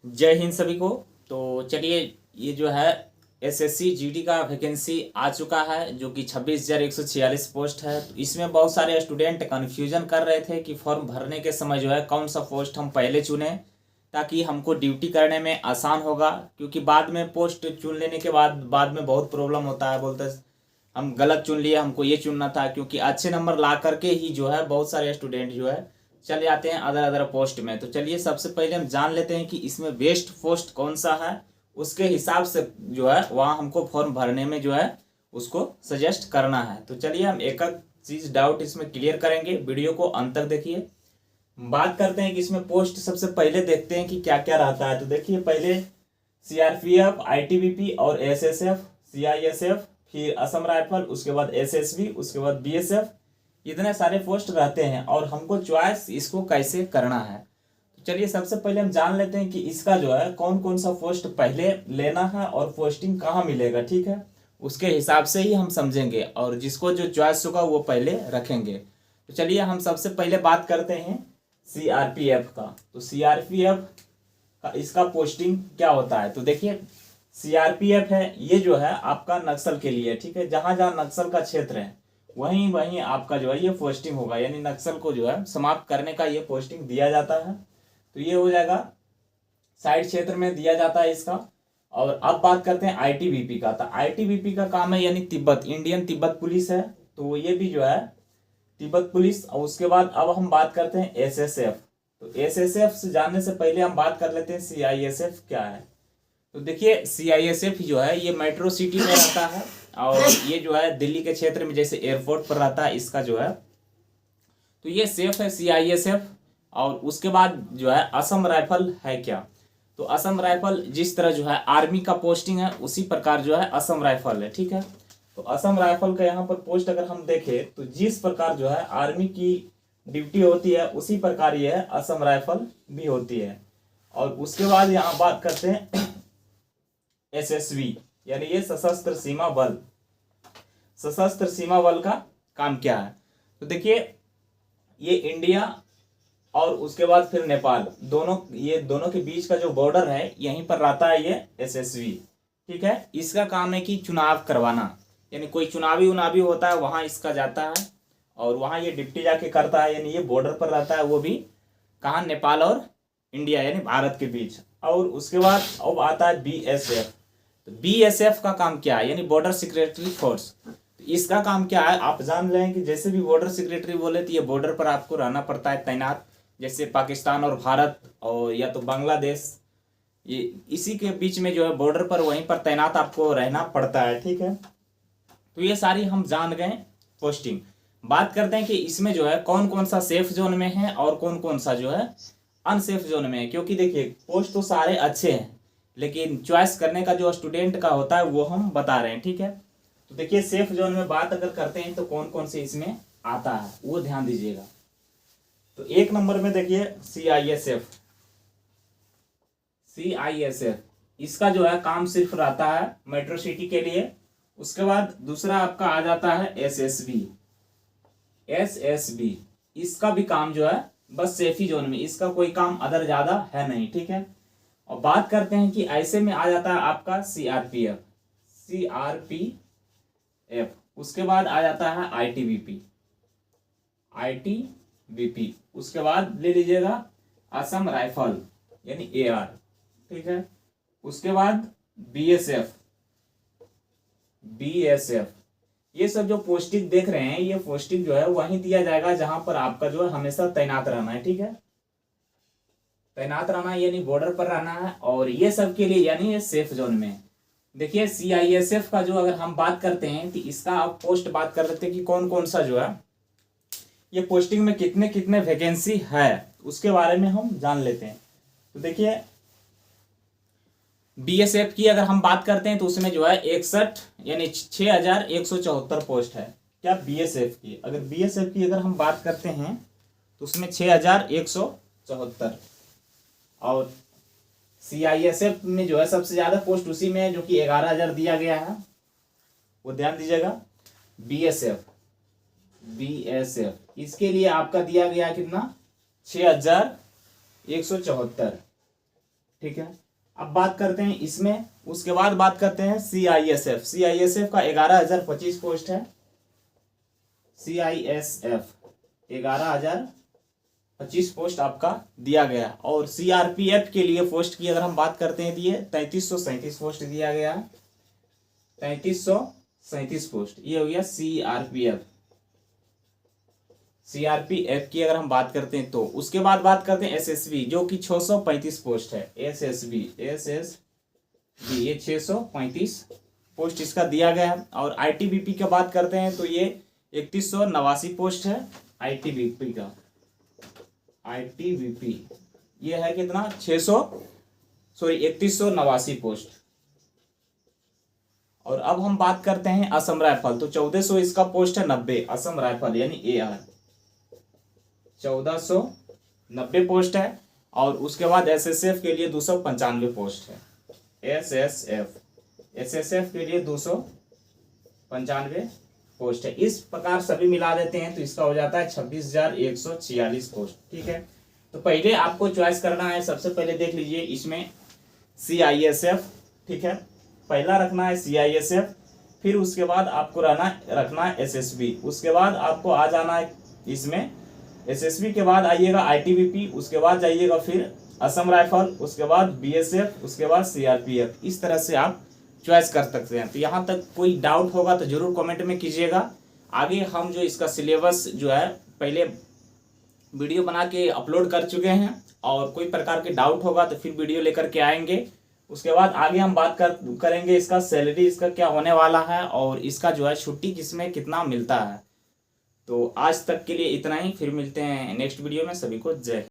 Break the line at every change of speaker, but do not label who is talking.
जय हिंद सभी को। तो चलिए, ये जो है एसएससी जीडी का वैकेंसी आ चुका है जो कि 26,146 पोस्ट है। तो इसमें बहुत सारे स्टूडेंट कन्फ्यूजन कर रहे थे कि फॉर्म भरने के समय जो है कौन सा पोस्ट हम पहले चुनें ताकि हमको ड्यूटी करने में आसान होगा, क्योंकि बाद में पोस्ट चुन लेने के बाद में बहुत प्रॉब्लम होता है। बोलते हम गलत चुन लिए, हमको ये चुनना था, क्योंकि अच्छे नंबर ला करके ही जो है बहुत सारे स्टूडेंट जो है चले जाते हैं अदर अदर पोस्ट में। तो चलिए सबसे पहले हम जान लेते हैं कि इसमें बेस्ट पोस्ट कौन सा है, उसके हिसाब से जो है वहाँ हमको फॉर्म भरने में जो है उसको सजेस्ट करना है। तो चलिए हम एक एक चीज़ डाउट इसमें क्लियर करेंगे, वीडियो को अंत तक देखिए। बात करते हैं कि इसमें पोस्ट सबसे पहले देखते हैं कि क्या क्या रहता है। तो देखिए पहले सीआरपीएफ, आईटीबीपी और एसएसएफ, सीआईएसएफ, फिर असम राइफल, उसके बाद एसएसबी, उसके बाद बीएसएफ, इतने सारे पोस्ट रहते हैं और हमको चॉइस इसको कैसे करना है। तो चलिए सबसे पहले हम जान लेते हैं कि इसका जो है कौन कौन सा पोस्ट पहले लेना है और पोस्टिंग कहाँ मिलेगा। ठीक है, उसके हिसाब से ही हम समझेंगे और जिसको जो चॉइस होगा वो पहले रखेंगे। तो चलिए हम सबसे पहले बात करते हैं सीआरपीएफ का। तो सीआरपीएफ का इसका पोस्टिंग क्या होता है। तो देखिए सीआरपीएफ है, ये जो है आपका नक्सल के लिए। ठीक है, जहां जहां नक्सल का क्षेत्र है वहीं वहीं आपका जो है ये पोस्टिंग होगा, यानी नक्सल को जो है समाप्त करने का ये पोस्टिंग दिया जाता है। तो ये हो जाएगा साइड क्षेत्र में दिया जाता है इसका। और अब बात करते हैं आईटीबीपी का। तो आईटीबीपी का काम है यानी तिब्बत, इंडियन तिब्बत पुलिस है, तो ये भी जो है तिब्बत पुलिस। और उसके बाद अब हम बात करते हैं एसएसएफ। तो एसएसएफ से जानने से पहले हम बात कर लेते हैं सीआईएसएफ क्या है। तो देखिए सीआईएसएफ जो है ये मेट्रो सिटी में रहता है और ये जो है दिल्ली के क्षेत्र में जैसे एयरपोर्ट पर रहता है इसका जो है। तो ये सेफ है सीआईएसएफ। और उसके बाद जो है असम राइफल है क्या। तो असम राइफल जिस तरह जो है आर्मी का पोस्टिंग है उसी प्रकार जो है असम राइफल है। ठीक है, तो असम राइफल का यहाँ पर पोस्ट अगर हम देखें तो जिस प्रकार जो है आर्मी की ड्यूटी होती है उसी प्रकार ये है असम राइफल भी होती है। और उसके बाद यहाँ बात करते हैं एसएसबी, यानी ये सशस्त्र सीमा बल। सशस्त्र सीमा बल का काम क्या है। तो देखिए ये इंडिया और उसके बाद फिर नेपाल, दोनों ये दोनों के बीच का जो बॉर्डर है यहीं पर रहता है ये एसएसबी। ठीक है, इसका काम है कि चुनाव करवाना, यानी कोई चुनावी उनावी होता है वहां इसका जाता है और वहां ये डिप्टी जाके करता है, यानी ये बॉर्डर पर रहता है, वो भी कहाँ, नेपाल और इंडिया यानी भारत के बीच। और उसके बाद अब आता है बीएसएफ। तो बीएसएफ का काम क्या है, यानी बॉर्डर सिक्योरिटी फोर्स। तो इसका काम क्या है आप जान लें कि जैसे भी बॉर्डर सिक्योरिटी बोले तो ये बॉर्डर पर आपको रहना पड़ता है तैनात, जैसे पाकिस्तान और भारत और या तो बांग्लादेश, ये इसी के बीच में जो है बॉर्डर पर वहीं पर तैनात आपको रहना पड़ता है। ठीक है, तो ये सारी हम जान गए पोस्टिंग। बात करते हैं कि इसमें जो है कौन कौन सा सेफ जोन में है और कौन कौन सा जो है अनसेफ जोन में है। क्योंकि देखिए पोस्ट तो सारे अच्छे हैं लेकिन चॉइस करने का जो स्टूडेंट का होता है वो हम बता रहे हैं। ठीक है, तो देखिए सेफ जोन में बात अगर करते हैं तो कौन कौन से इसमें आता है वो ध्यान दीजिएगा। तो एक नंबर में देखिए सीआईएसएफ। सीआईएसएफ इसका जो है काम सिर्फ रहता है मेट्रो सिटी के लिए। उसके बाद दूसरा आपका आ जाता है एसएसबी। एसएसबी इसका भी काम जो है बस सेफी जोन में, इसका कोई काम अदर ज्यादा है नहीं। ठीक है, और बात करते हैं कि ऐसे में आ जाता है आपका सीआरपीएफ। सीआरपीएफ उसके बाद आ जाता है आईटीबीपी। आईटीबीपी उसके बाद ले लीजिएगा असम राइफल यानी एआर। ठीक है, उसके बाद बीएसएफ। बीएसएफ ये सब जो पोस्टिंग देख रहे हैं ये पोस्टिंग जो है वहीं दिया जाएगा जहां पर आपका जो है हमेशा तैनात रहना है। ठीक है, तैनात रहना है यानी बॉर्डर पर रहना है और ये सब के लिए यानी ये सेफ जोन में। देखिए सीआईएसएफ का जो अगर हम बात करते हैं तो इसका आप पोस्ट बात कर लेते हैं कि कौन कौन सा जो है ये पोस्टिंग में कितने कितने वैकेंसी है उसके बारे में हम जान लेते हैं। तो देखिए बीएसएफ की अगर हम बात करते हैं तो उसमें जो है 61 यानी 6,174 पोस्ट है। क्या बीएसएफ की, अगर बीएसएफ की अगर हम बात करते हैं तो उसमें 6,174। और सीआईएसएफ में जो है सबसे ज्यादा पोस्ट उसी में है जो कि 11,000 दिया गया है, वो ध्यान दीजिएगा। बीएसएफ बीएसएफ इसके लिए आपका दिया गया कितना, 6,174। ठीक है। अब बात करते हैं इसमें, उसके बाद बात करते हैं CISF। CISF का 11,025 पोस्ट है। CISF 11,025 पोस्ट आपका दिया गया। और CRPF के लिए पोस्ट की अगर हम बात करते हैं, दिए 3,337 पोस्ट दिया गया है। 3,337 पोस्ट, ये हो गया CRPF। CRPF की अगर हम बात करते हैं तो उसके बाद बात करते हैं SSB, जो कि 635 पोस्ट है। SSB ये 635 पोस्ट इसका दिया गया है। और ITBP की बात करते हैं तो ये 3,189 पोस्ट है। ITBP का ITBP ये है कितना, 3,189 पोस्ट। और अब हम बात करते हैं असम राइफल, तो 1,400 इसका पोस्ट है 90। असम राइफल यानी AR 1,490 पोस्ट है। और उसके बाद SSF के लिए 295 पोस्ट है। SSF के लिए 295 पोस्ट है। इस प्रकार सभी मिला देते हैं तो इसका हो जाता है 26,146 पोस्ट। ठीक है, तो पहले आपको चॉइस करना है। सबसे पहले देख लीजिए इसमें CISF, ठीक है, पहला रखना है CISF, फिर उसके बाद आपको रखना है SSB, उसके बाद आपको आ जाना है इसमें SSB के बाद आइएगा ITBP, उसके बाद जाइएगा फिर असम राइफल, उसके बाद BSF, उसके बाद CRPF। इस तरह से आप चॉइस कर सकते हैं। तो यहाँ तक कोई डाउट होगा तो जरूर कमेंट में कीजिएगा। आगे हम जो इसका सिलेबस जो है पहले वीडियो बना के अपलोड कर चुके हैं, और कोई प्रकार के डाउट होगा तो फिर वीडियो लेकर के आएंगे। उसके बाद आगे हम बात करेंगे इसका सैलरी इसका क्या होने वाला है, और इसका जो है छुट्टी किसमें कितना मिलता है। तो आज तक के लिए इतना ही, फिर मिलते हैं नेक्स्ट वीडियो में। सभी को जय।